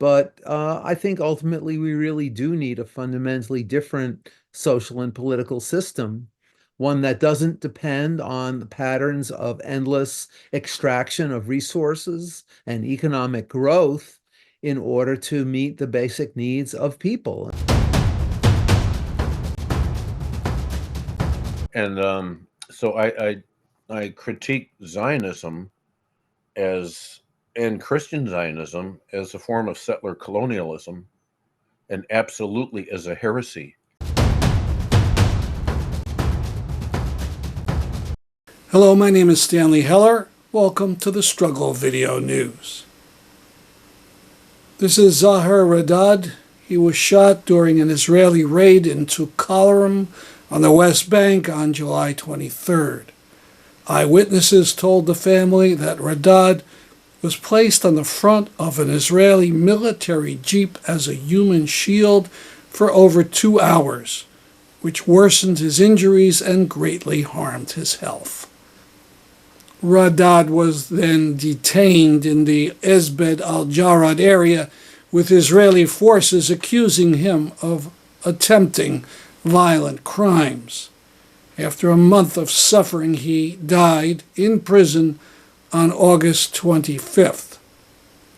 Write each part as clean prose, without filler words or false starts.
But I think ultimately we really do need a fundamentally different social and political system, one that doesn't depend on the patterns of endless extraction of resources and economic growth in order to meet the basic needs of people. And so I critique Zionism as and Christian Zionism as a form of settler colonialism and absolutely as a heresy. Hello, my name is Stanley Heller. Welcome to the Struggle Video News. This is Zaher Raddad. He was shot during an Israeli raid into Kalarim on the West Bank on July 23rd. Eyewitnesses told the family that Raddad was placed on the front of an Israeli military jeep as a human shield for over 2 hours, which worsened his injuries and greatly harmed his health. Raddad was then detained in the Esbed al-Jarrad area, with Israeli forces accusing him of attempting violent crimes. After a month of suffering, he died in prison on August 25th.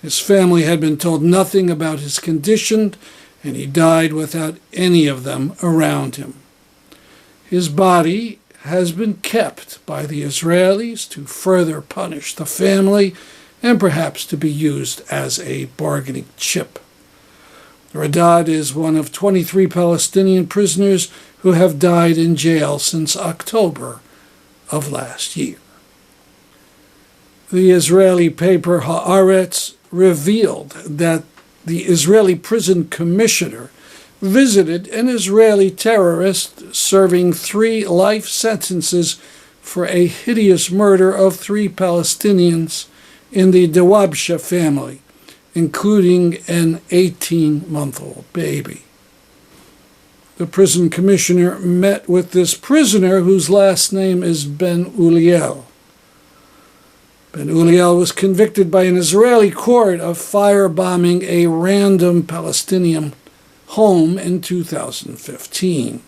His family had been told nothing about his condition, and he died without any of them around him. His body has been kept by the Israelis to further punish the family and perhaps to be used as a bargaining chip. Raddad is one of 23 Palestinian prisoners who have died in jail since October of last year. The Israeli paper Haaretz revealed that the Israeli prison commissioner visited an Israeli terrorist serving 3 life sentences for a hideous murder of 3 Palestinians in the Dawabsha family, including an 18-month-old baby. The prison commissioner met with this prisoner, whose last name is Ben-Uliel. Ben-Uliel was convicted by an Israeli court of firebombing a random Palestinian home in 2015.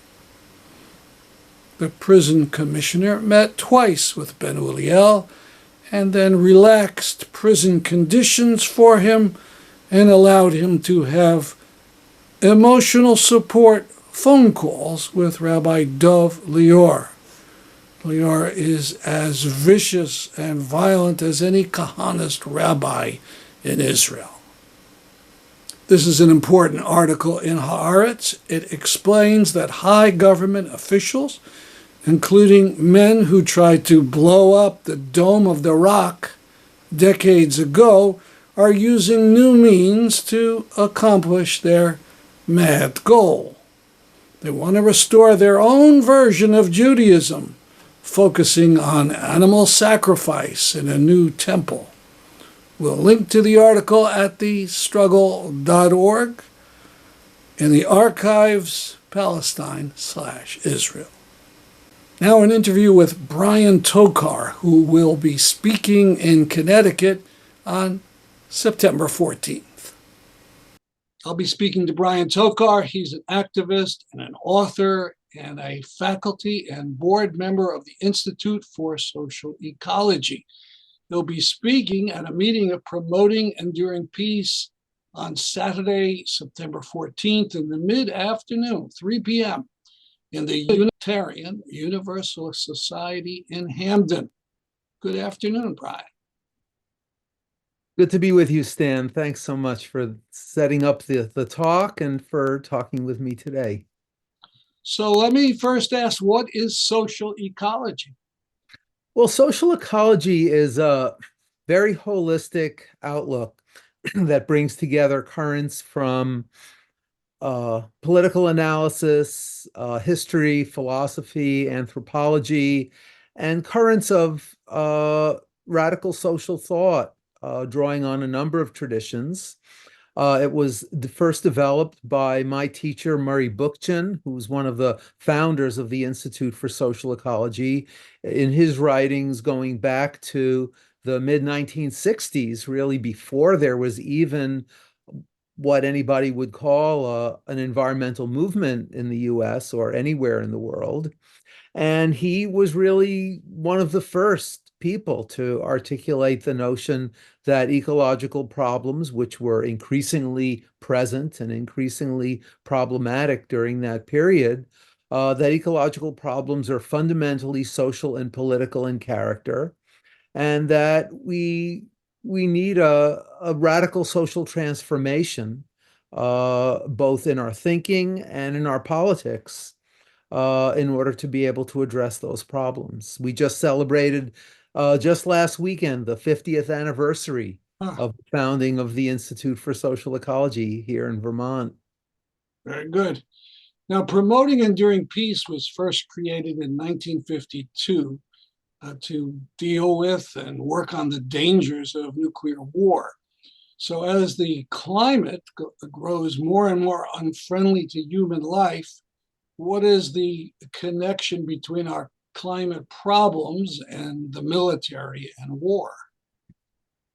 The prison commissioner met twice with Ben-Uliel and then relaxed prison conditions for him and allowed him to have emotional support phone calls with Rabbi Dov Lior. Lior is as vicious and violent as any Kahanist rabbi in Israel. This is an important article in Haaretz. It explains that high government officials, including men who tried to blow up the Dome of the Rock decades ago, are using new means to accomplish their mad goal. They want to restore their own version of Judaism, focusing on animal sacrifice in a new temple. We'll link to the article at thestruggle.org in the archives, Palestine/Israel. Now an interview with Brian Tokar, who will be speaking in Connecticut on September 14th. I'll be speaking to Brian Tokar. He's an activist and an author and a faculty and board member of the Institute for Social Ecology. He'll be speaking at a meeting of Promoting Enduring Peace on Saturday, September 14th in the mid-afternoon, 3 p.m. in the Unitarian Universalist Society in Hamden. Good afternoon, Brian. Good to be with you, Stan. Thanks so much for setting up the talk and for talking with me today. So let me first ask, what is social ecology? Well, social ecology is a very holistic outlook that brings together currents from political analysis, history, philosophy, anthropology, and currents of radical social thought, drawing on a number of traditions. It was first developed by my teacher, Murray Bookchin, who was one of the founders of the Institute for Social Ecology, in his writings going back to the mid-1960s, really before there was even what anybody would call an environmental movement in the US or anywhere in the world. And he was really one of the first people to articulate the notion that ecological problems, which were increasingly present and increasingly problematic during that period, that ecological problems are fundamentally social and political in character, and that we need a radical social transformation, both in our thinking and in our politics, in order to be able to address those problems. We just celebrated just last weekend the 50th anniversary Ah, of the founding of the Institute for Social Ecology here in Vermont. very good. Now, promoting enduring peace was first created in 1952 to deal with and work on the dangers of nuclear war. So, as the climate grows more and more unfriendly to human life, what is the connection between our climate problems and the military and war?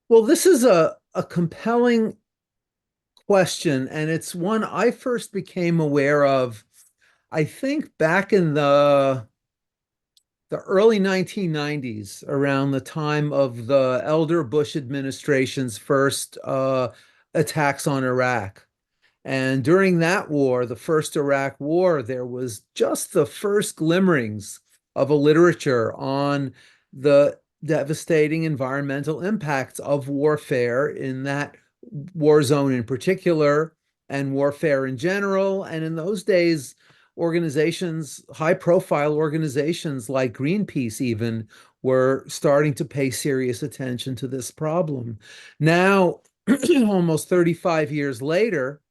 Well, this is a compelling question, and it's one I first became aware of, I think, back in the early 1990s, around the time of the elder Bush administration's first attacks on Iraq. And during that war, the first Iraq war, there was just the first glimmerings of a literature on the devastating environmental impacts of warfare in that war zone in particular, and warfare in general. And in those days, organizations, high-profile organizations like Greenpeace even, were starting to pay serious attention to this problem. Now, almost 35 years later,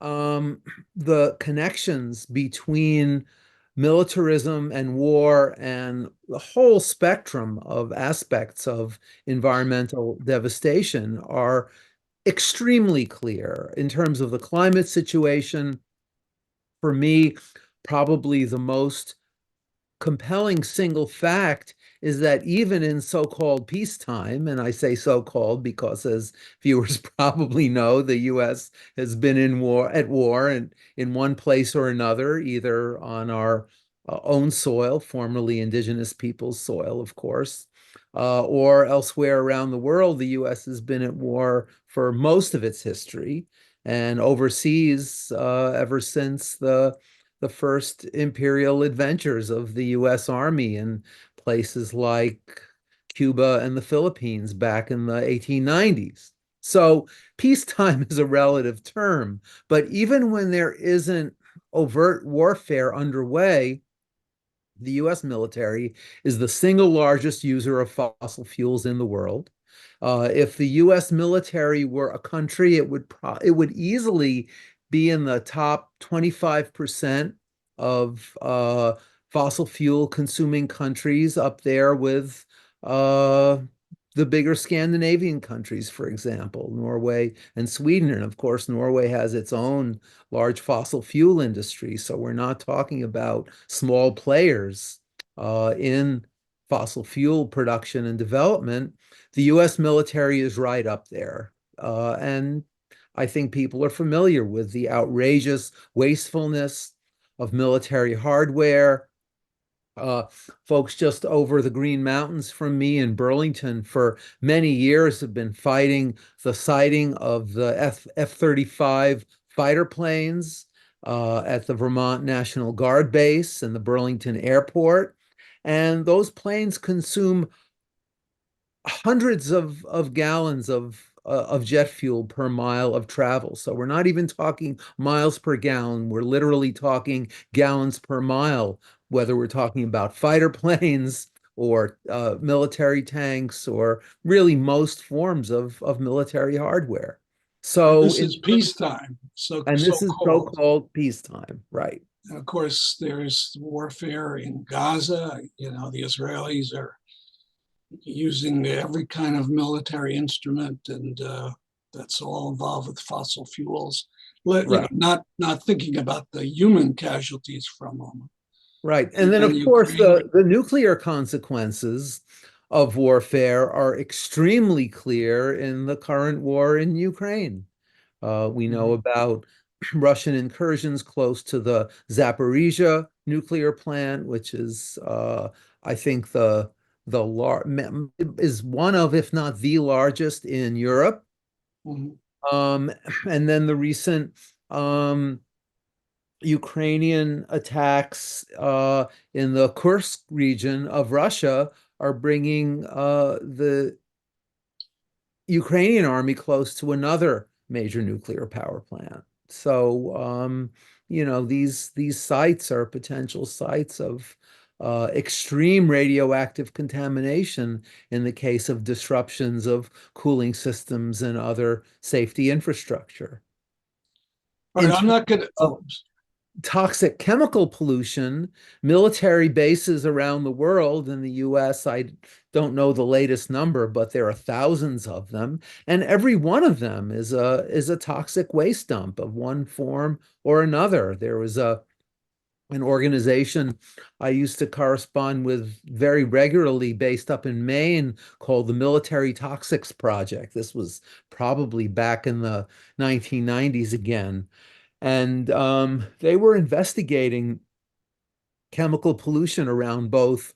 the connections between militarism and war and the whole spectrum of aspects of environmental devastation are extremely clear. In terms of the climate situation, for me, probably the most compelling single fact is that even in so-called peacetime, and I say so-called because, as viewers probably know, the U.S. has been at war and in one place or another, either on our own soil, formerly indigenous peoples' soil, of course, or elsewhere around the world. The U.S. has been at war for most of its history, and overseas ever since the first imperial adventures of the U.S. Army in places like Cuba and the Philippines back in the 1890s. So peacetime is a relative term, but even when there isn't overt warfare underway, the US military is the single largest user of fossil fuels in the world. If the US military were a country, it would easily be in the top 25% of fossil fuel consuming countries, up there with the bigger Scandinavian countries, for example, Norway and Sweden. And of course, Norway has its own large fossil fuel industry. So we're not talking about small players in fossil fuel production and development. The US military is right up there. And I think people are familiar with the outrageous wastefulness of military hardware. Folks just over the Green Mountains from me in Burlington for many years have been fighting the sighting of the F-35 fighter planes at the Vermont National Guard base and the Burlington Airport. And those planes consume hundreds of gallons of jet fuel per mile of travel. So we're not even talking miles per gallon. We're literally talking gallons per mile, whether we're talking about fighter planes or military tanks, or really most forms of military hardware. So This is peacetime, and this is so-called. so-called peacetime, right? And of course, there's warfare in Gaza. The Israelis are using every kind of military instrument, and that's all involved with fossil fuels. Right. Not thinking about the human casualties for a moment. Right. And then, of course, the nuclear consequences of warfare are extremely clear in the current war in Ukraine. We know about Russian incursions close to the Zaporizhia nuclear plant, which is, I think, is one of, if not the largest in Europe. Mhm. And then the recent Ukrainian attacks in the Kursk region of Russia are bringing the Ukrainian army close to another major nuclear power plant. So, these sites are potential sites of extreme radioactive contamination in the case of disruptions of cooling systems and other safety infrastructure. All In right, I'm terms not going to. of toxic chemical pollution, military bases around the world, in the US, I don't know the latest number, but there are thousands of them, and every one of them is a toxic waste dump of one form or another. There was an organization I used to correspond with very regularly based up in Maine called the Military Toxics Project. This was probably back in the 1990s again. And they were investigating chemical pollution around both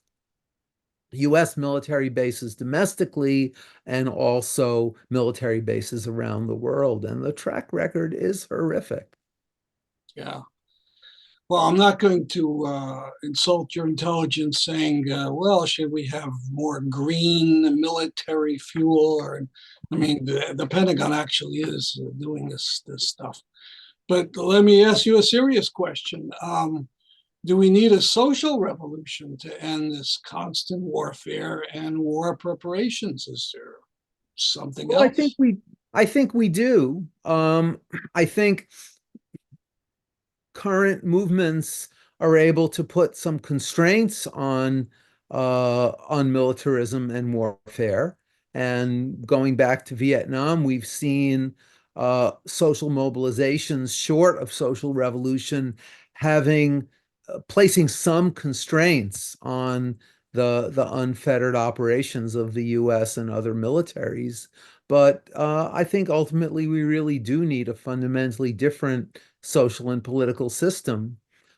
US military bases domestically and also military bases around the world. And the track record is horrific. Yeah. Well, I'm not going to insult your intelligence saying, well, should we have more green military fuel? Or, I mean, the Pentagon actually is doing this stuff. But let me ask you a serious question. Do we need a social revolution to end this constant warfare and war preparations? Is there something Well, else? I think we do. I think current movements are able to put some constraints on militarism and warfare. And going back to Vietnam, we've seen social mobilizations short of social revolution having placing some constraints on the unfettered operations of the US and other militaries. But I think ultimately we really do need a fundamentally different social and political system,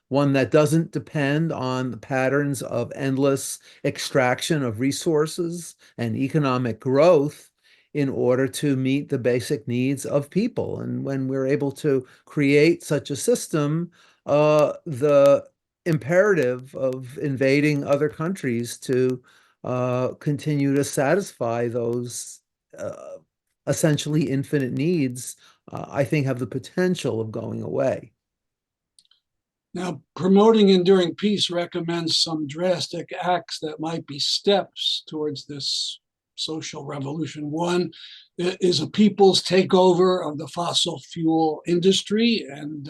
one that doesn't depend on the patterns of endless extraction of resources and economic growth in order to meet the basic needs of people. And when we're able to create such a system, the imperative of invading other countries to continue to satisfy those essentially infinite needs, I think have the potential of going away. Now, promoting enduring peace recommends some drastic acts that might be steps towards this social revolution. One is a people's takeover of the fossil fuel industry and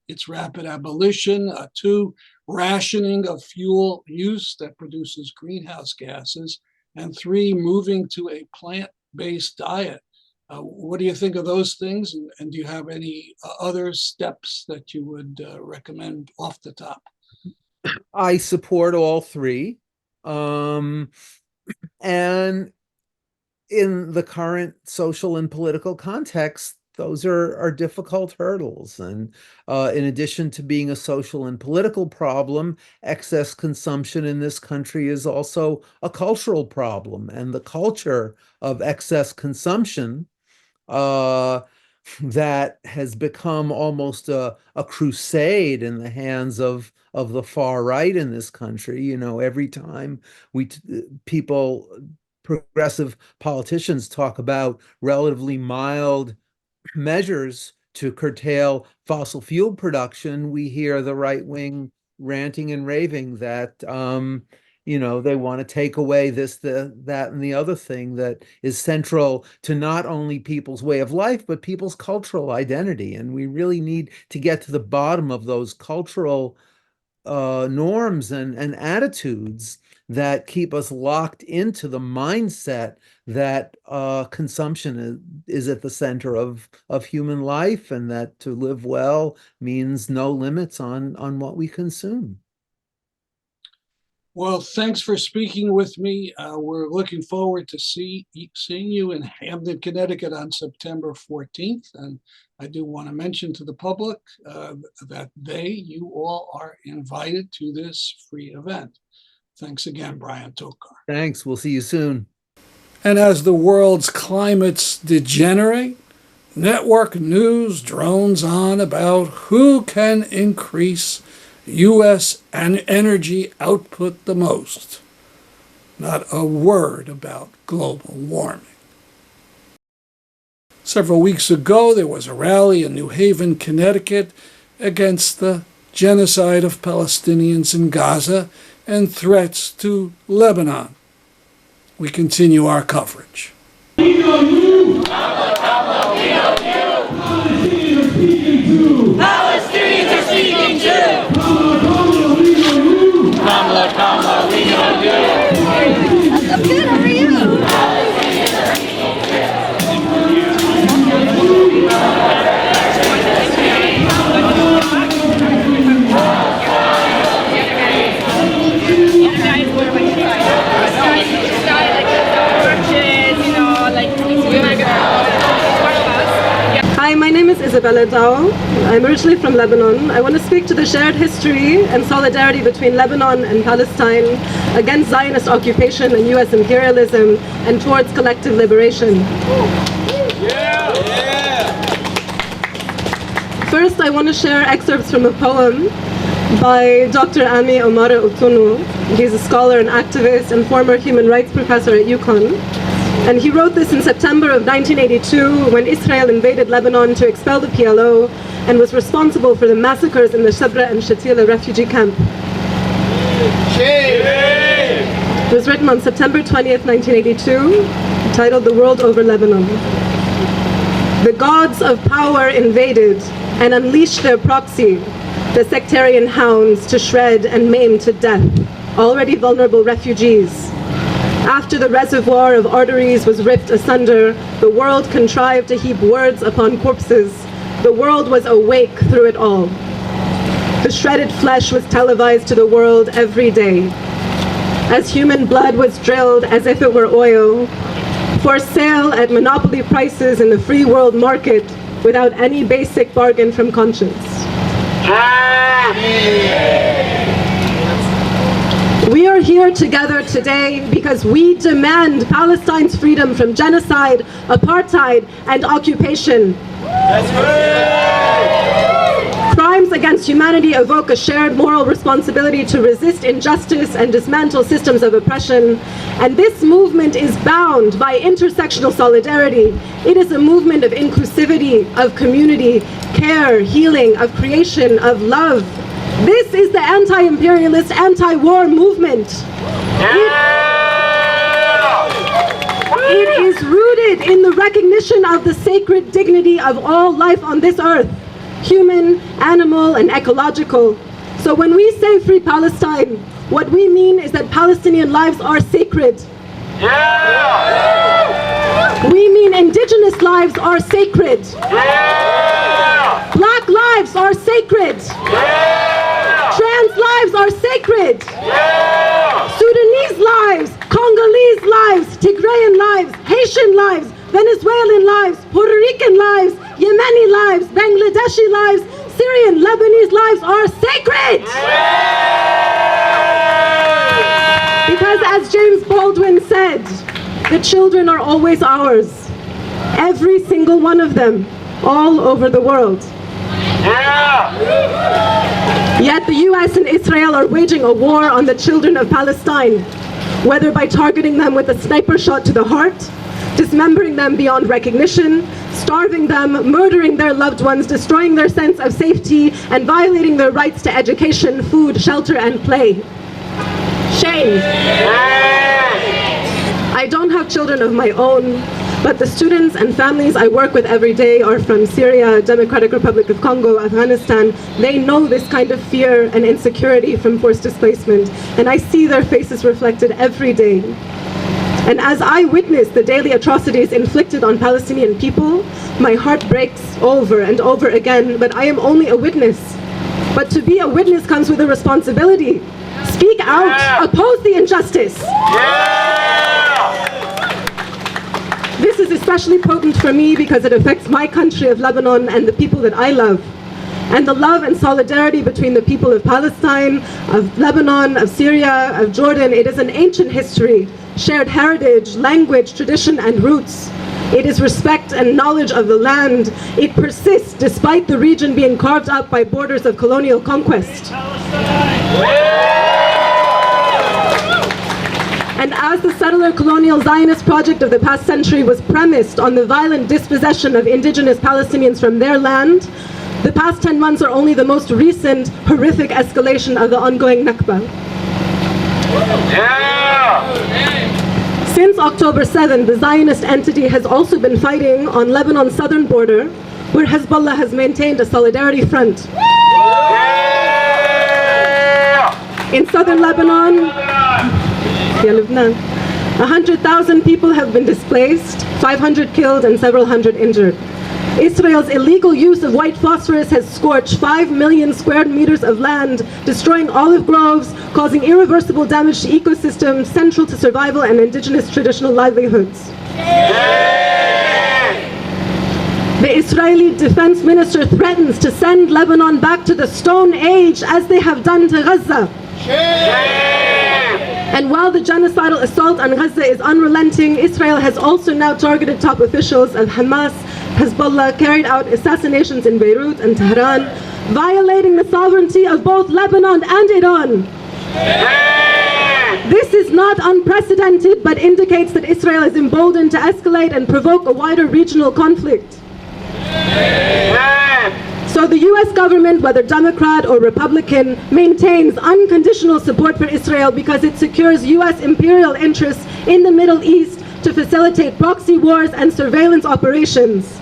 its rapid abolition. Two, rationing of fuel use that produces greenhouse gases. And three, moving to a plant-based diet. What do you think of those things? And do you have any other steps that you would recommend off the top? I support all three. And in the current social and political context, those are difficult hurdles. And in addition to being a social and political problem, excess consumption in this country is also a cultural problem. And the culture of excess consumption uh, that has become almost a crusade in the hands of the far right in this country. Every time people, progressive politicians talk about relatively mild measures to curtail fossil fuel production, we hear the right wing ranting and raving that they want to take away this, that, and the other thing that is central to not only people's way of life, but people's cultural identity. And we really need to get to the bottom of those cultural norms and attitudes that keep us locked into the mindset that consumption is at the center of human life, and that to live well means no limits on what we consume. Well, thanks for speaking with me. We're looking forward to seeing you in Hamden, Connecticut on September 14th. And I do want to mention to the public that you all are invited to this free event. Thanks again, Brian Tokar. Thanks. We'll see you soon. And as the world's climates degenerate, network news drones on about who can increase U.S. energy output the most. Not a word about global warming. Several weeks ago, there was a rally in New Haven, Connecticut, against the genocide of Palestinians in Gaza and threats to Lebanon. We continue our coverage. We know you. We know you. Palestinians are speaking too. Kamala, we know you. Kamala, we know you. I'm good. How are you? Hi, my name is Isabella Dao. I'm originally from Lebanon. I want to speak to the shared history and solidarity between Lebanon and Palestine against Zionist occupation and U.S. imperialism and towards collective liberation. First, I want to share excerpts from a poem by Dr. Ami Omara Utunu. He's a scholar and activist and former human rights professor at UConn. And he wrote this in September of 1982 when Israel invaded Lebanon to expel the PLO and was responsible for the massacres in the Sabra and Shatila refugee camp. It was written on September 20th, 1982, titled The World Over Lebanon. The gods of power invaded and unleashed their proxy, the sectarian hounds, to shred and maim to death already vulnerable refugees. After the reservoir of arteries was ripped asunder, the world contrived to heap words upon corpses. The world was awake through it all. The shredded flesh was televised to the world every day. As human blood was drilled as if it were oil, for sale at monopoly prices in the free world market without any basic bargain from conscience. We are here together today because we demand Palestine's freedom from genocide, apartheid, and occupation. That's right. Crimes against humanity evoke a shared moral responsibility to resist injustice and dismantle systems of oppression. And this movement is bound by intersectional solidarity. It is a movement of inclusivity, of community, care, healing, of creation, of love. This is the anti-imperialist, anti-war movement. It is rooted in the recognition of the sacred dignity of all life on this earth, human, animal, and ecological. So when we say free Palestine, what we mean is that Palestinian lives are sacred. We mean indigenous lives are sacred. Black lives are sacred. Trans lives are sacred. Sudanese lives, Congolese lives, Tigrayan lives, Haitian lives, Venezuelan lives, Puerto Rican lives, Yemeni lives, Bangladeshi lives, Syrian, Lebanese lives are sacred. Because as James Baldwin said, the children are always ours. Every single one of them, all over the world. Yet the US and Israel are waging a war on the children of Palestine, whether by targeting them with a sniper shot to the heart, dismembering them beyond recognition, starving them, murdering their loved ones, destroying their sense of safety, and violating their rights to education, food, shelter, and play. Shame. I don't have children of my own, but the students and families I work with every day are from Syria, Democratic Republic of Congo, Afghanistan. They know this kind of fear and insecurity from forced displacement, and I see their faces reflected every day. And as I witness the daily atrocities inflicted on Palestinian people, my heart breaks over and over again, but I am only a witness. But to be a witness comes with a responsibility. Speak out, oppose the injustice. This is especially potent for me because it affects my country of Lebanon and the people that I love. And the love and solidarity between the people of Palestine, of Lebanon, of Syria, of Jordan, it is an ancient history, shared heritage, language, tradition, and roots. It is respect and knowledge of the land. It persists despite the region being carved up by borders of colonial conquest. And as the settler colonial Zionist project of the past century was premised on the violent dispossession of indigenous Palestinians from their land, the past 10 months are only the most recent horrific escalation of the ongoing Nakba. Since October 7, the Zionist entity has also been fighting on Lebanon's southern border, where Hezbollah has maintained a solidarity front. In southern Lebanon, 100,000 people have been displaced, 500 killed and several hundred injured. Israel's illegal use of white phosphorus has scorched 5 million square meters of land, destroying olive groves, causing irreversible damage to ecosystems central to survival and indigenous traditional livelihoods. The Israeli defense minister threatens to send Lebanon back to the Stone Age as they have done to Gaza. And while the genocidal assault on Gaza is unrelenting, Israel has also now targeted top officials of Hamas, Hezbollah, carried out assassinations in Beirut and Tehran, violating the sovereignty of both Lebanon and Iran. This is not unprecedented, but indicates that Israel is emboldened to escalate and provoke a wider regional conflict. So the US government, whether Democrat or Republican, maintains unconditional support for Israel because it secures US imperial interests in the Middle East to facilitate proxy wars and surveillance operations.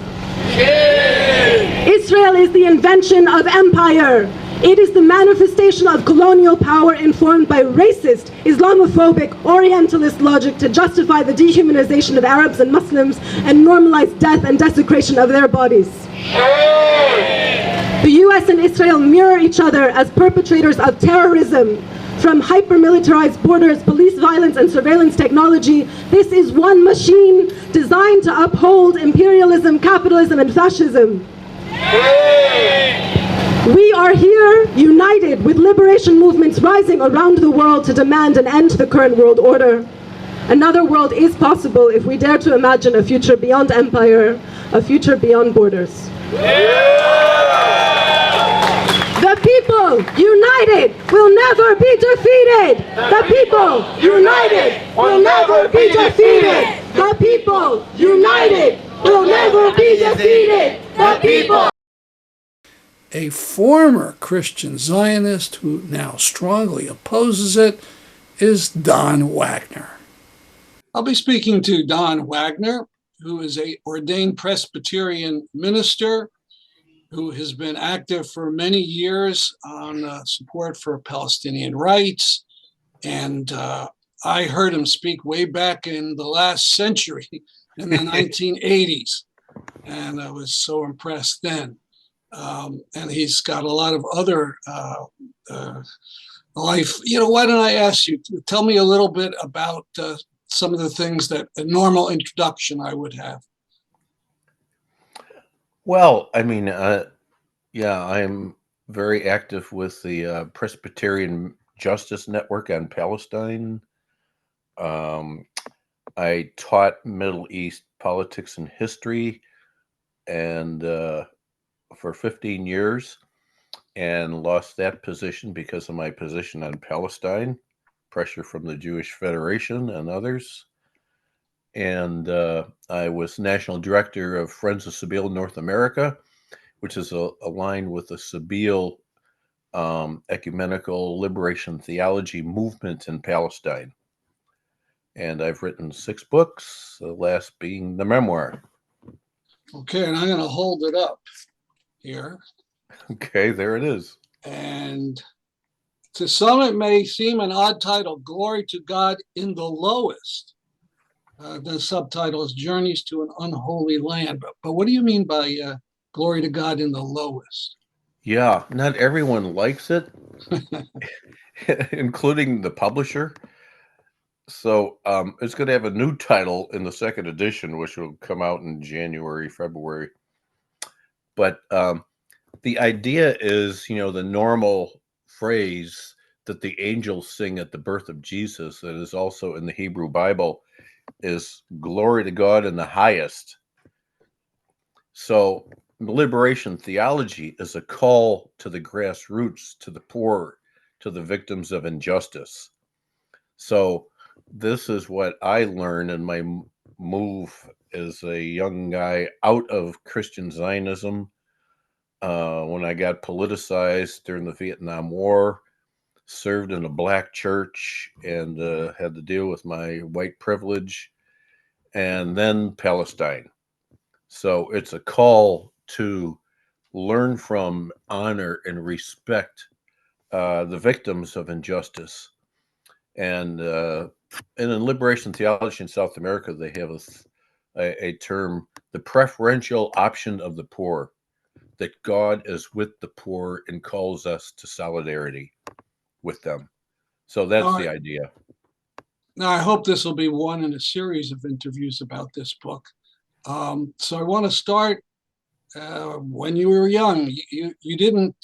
Israel is the invention of empire. It is the manifestation of colonial power informed by racist, Islamophobic, Orientalist logic to justify the dehumanization of Arabs and Muslims and normalize death and desecration of their bodies. The US and Israel mirror each other as perpetrators of terrorism. From hyper-militarized borders, police violence, and surveillance technology, this is one machine designed to uphold imperialism, capitalism, and fascism. We are here, united with liberation movements rising around the world to demand an end to the current world order. Another world is possible if we dare to imagine a future beyond empire, a future beyond borders. The people united will never be defeated. The people united will never be defeated. The people united will never be defeated. The people. A former Christian Zionist who now strongly opposes it is Don Wagner. I'll be speaking to Don Wagner, who is an ordained Presbyterian minister who has been active for many years on support for Palestinian rights. And I heard him speak way back in the last century, in the 1980s. And I was so impressed then. And he's got a lot of other life. You know, why don't I ask you to tell me a little bit about some of the things that a normal introduction I would have. Well, I mean, yeah, I'm very active with the Presbyterian Justice Network on Palestine. I taught Middle East politics and history and for 15 years and lost that position because of my position on Palestine, pressure from the Jewish Federation and others. And I was national director of Friends of Sabeel North America, which is aligned with the Sabeel ecumenical liberation theology movement in Palestine. And I've written 6 books, the last being the memoir. Okay, and I'm going to hold it up here. Okay, there it is. And to some, it may seem an odd title, Glory to God in the Lowest. The subtitle is Journeys to an Unholy Land. But what do you mean by Glory to God in the Lowest? Yeah, not everyone likes it. including the publisher. So it's going to have a new title in the second edition, which will come out in January, February. But the idea is, the normal phrase that the angels sing at the birth of Jesus, that is also in the Hebrew Bible, is glory to God in the highest. So liberation theology is a call to the grassroots, to the poor, to the victims of injustice. So this is what I learned in my move as a young guy out of Christian Zionism, when I got politicized during the Vietnam War, served in a black church, and had to deal with my white privilege, and then Palestine. So it's a call to learn from, honor, and respect the victims of injustice. And in liberation theology in South America, they have a term, the preferential option of the poor, that God is with the poor and calls us to solidarity with them. So that's the idea. Now, I hope this will be one in a series of interviews about this book. So I want to start when you were young. You didn't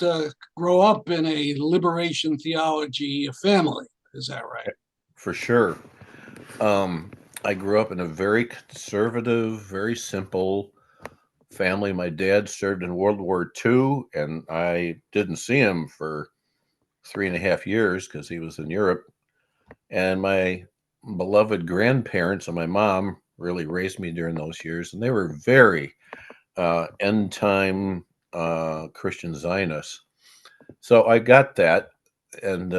grow up in a liberation theology family, is that right? For sure. I grew up in a very conservative, very simple family. My dad served in World War II, and I didn't see him for 3.5 years because he was in Europe. And my beloved grandparents and my mom really raised me during those years, and they were very end time Christian Zionists. So I got that, and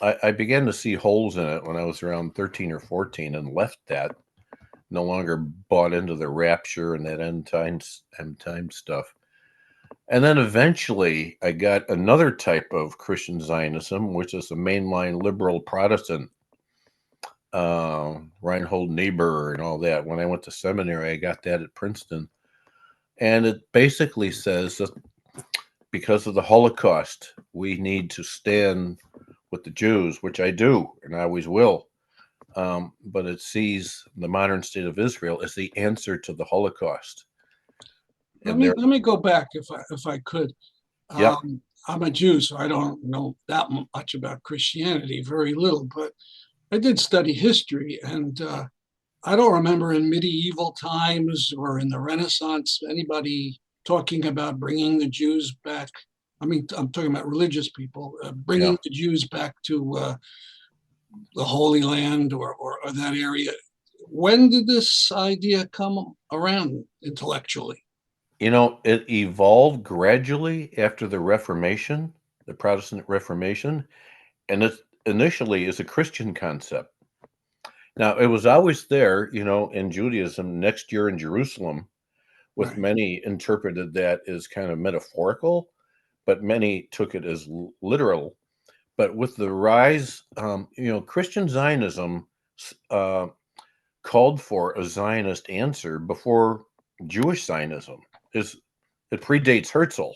I began to see holes in it when I was around 13 or 14 and left that. No longer bought into the rapture and that end time stuff. And then eventually I got another type of Christian Zionism, which is the mainline liberal Protestant, Reinhold Niebuhr and all that. When I went to seminary, I got that at Princeton. And it basically says that because of the Holocaust, we need to stand with the Jews, which I do, and I always will. But it sees the modern state of Israel as the answer to the Holocaust. Let me go back if I could. Yep. I'm a Jew, so I don't know that much about Christianity, very little, but I did study history, and I don't remember in medieval times or in the Renaissance anybody talking about bringing the Jews back. I mean, I'm talking about religious people, bringing the Jews back to the Holy Land or that area. When did this idea come around intellectually? It evolved gradually after the Reformation, the Protestant Reformation, and it initially is a Christian concept. Now, it was always there, in Judaism, next year in Jerusalem, with many interpreted that as kind of metaphorical, but many took it as literal. But with the rise, Christian Zionism called for a Zionist answer before Jewish Zionism. It predates Herzl.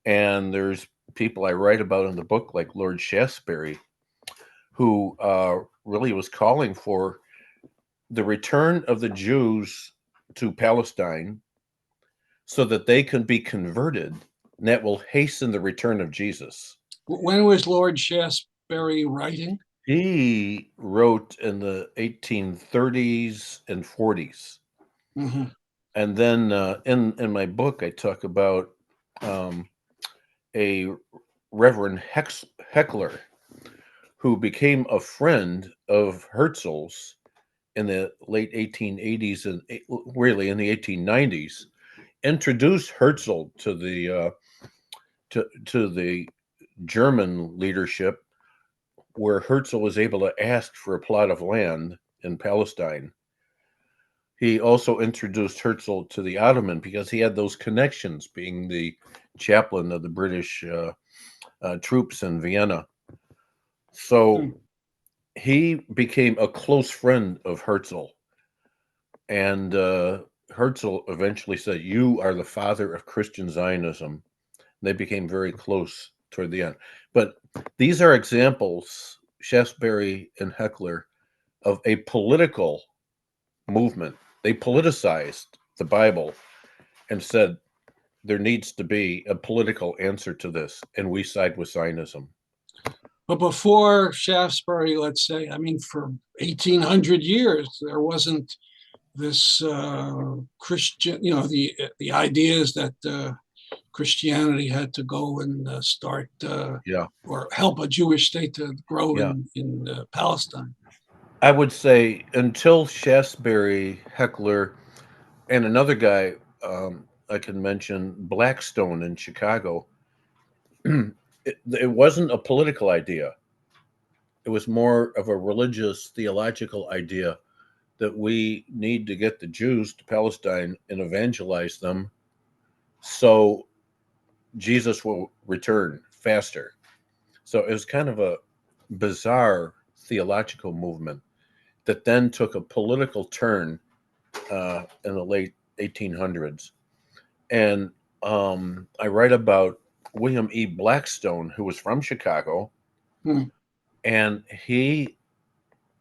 And there's people I write about in the book, like Lord Shaftesbury, who really was calling for the return of the Jews to Palestine so that they can be converted, and that will hasten the return of Jesus. When was Lord Shaftesbury writing? He wrote in the 1830s and 40s. Mm-hmm. And then in my book, I talk about a Reverend Heckler, who became a friend of Herzl's in the late 1880s and really in the 1890s, introduced Herzl to the to the German leadership, where Herzl was able to ask for a plot of land in Palestine. He also introduced Herzl to the Ottoman because he had those connections, being the chaplain of the British troops in Vienna. So he became a close friend of Herzl. And Herzl eventually said, "You are the father of Christian Zionism." They became very close toward the end. But these are examples, Shaftesbury and Heckler, of a political movement. They politicized the Bible and said there needs to be a political answer to this, and we side with Zionism. But before Shaftesbury, let's say, I mean, for 1800 years, there wasn't this Christian, you know, the ideas that Christianity had to go and start Yeah. or help a Jewish state to grow Yeah. in Palestine. I would say until Shaftesbury, Heckler, and another guy I can mention, Blackstone in Chicago, it wasn't a political idea. It was more of a religious, theological idea that we need to get the Jews to Palestine and evangelize them so Jesus will return faster. So it was kind of a bizarre theological movement that then took a political turn in the late 1800s. And I write about William E. Blackstone, who was from Chicago, and he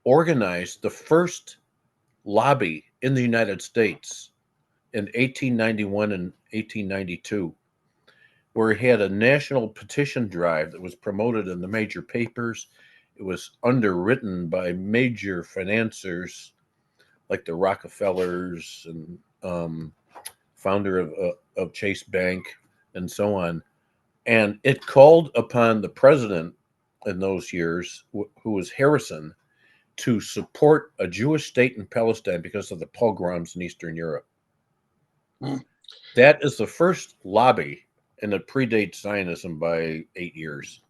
organized the first lobby in the United States in 1891 and 1892, where he had a national petition drive that was promoted in the major papers. It was underwritten by major financiers like the Rockefellers and founder of Chase Bank and so on. And it called upon the president in those years, who was Harrison, to support a Jewish state in Palestine because of the pogroms in Eastern Europe. That is the first lobby, and it predates Zionism by 8 years.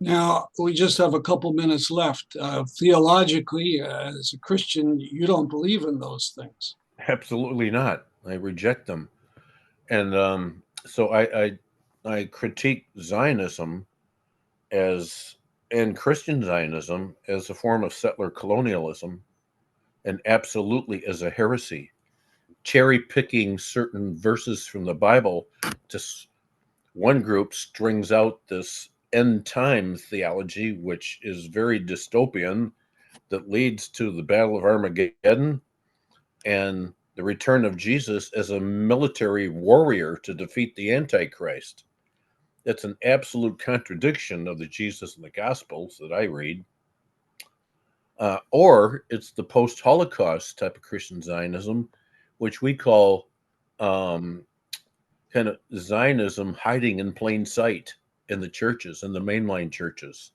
Now, we just have a couple minutes left. Theologically, as a Christian, you don't believe in those things. Absolutely not. I reject them. And so I critique Zionism and Christian Zionism as a form of settler colonialism, and absolutely as a heresy. Cherry picking certain verses from the Bible, just one group strings out this end time theology, which is very dystopian, that leads to the Battle of Armageddon and the return of Jesus as a military warrior to defeat the Antichrist. That's an absolute contradiction of the Jesus in the Gospels that I read. Or it's the post-Holocaust type of Christian Zionism, which we call kind of Zionism hiding in plain sight in the churches, in the mainline churches,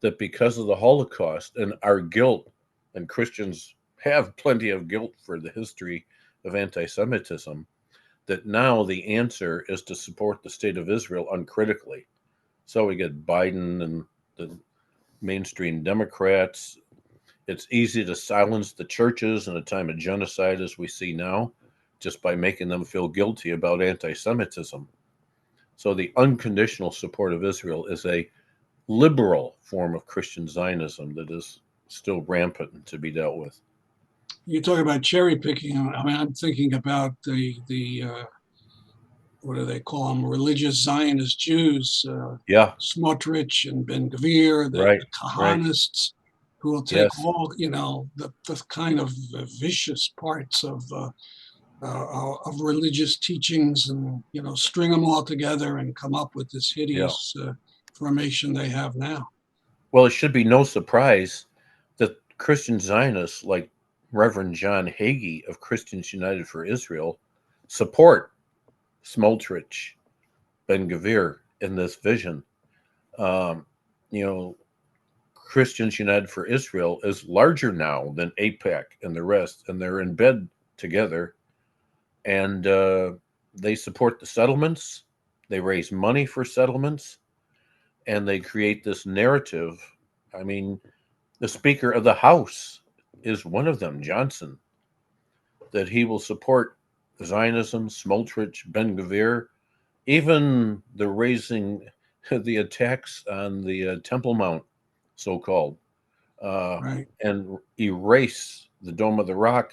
that because of the Holocaust and our guilt, and Christians have plenty of guilt for the history of anti-Semitism, that now the answer is to support the state of Israel uncritically. So we get Biden and the mainstream Democrats. It's easy to silence the churches in a time of genocide, as we see now, just by making them feel guilty about anti-Semitism. So the unconditional support of Israel is a liberal form of Christian Zionism that is still rampant and to be dealt with. You talk about cherry picking. I mean, I'm thinking about the what do they call them? Religious Zionist Jews. Yeah. Smotrich and Ben-Gvir, the Kahanists, who will take all, you know, the kind of vicious parts of religious teachings and, you know, string them all together and come up with this hideous formation they have now. Well, it should be no surprise that Christian Zionists like Reverend John Hagee of Christians United for Israel support Smotrich, Ben-Gvir in this vision. You know, Christians United for Israel is larger now than AIPAC and the rest, and they're in bed together, and they support the settlements. They raise money for settlements, and they create this narrative. I mean, the Speaker of the House is one of them, Johnson, that he will support Zionism, Smotrich, Ben-Gvir, even the raising, the attacks on the Temple Mount, so-called, and erase the Dome of the Rock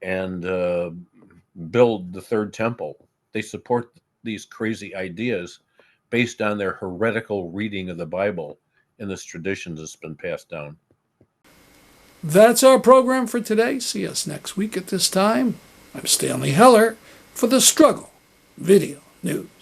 and build the third temple. They support these crazy ideas based on their heretical reading of the Bible and this tradition that's been passed down. That's our program for today. See us next week at this time. I'm Stanley Heller for the Struggle Video News.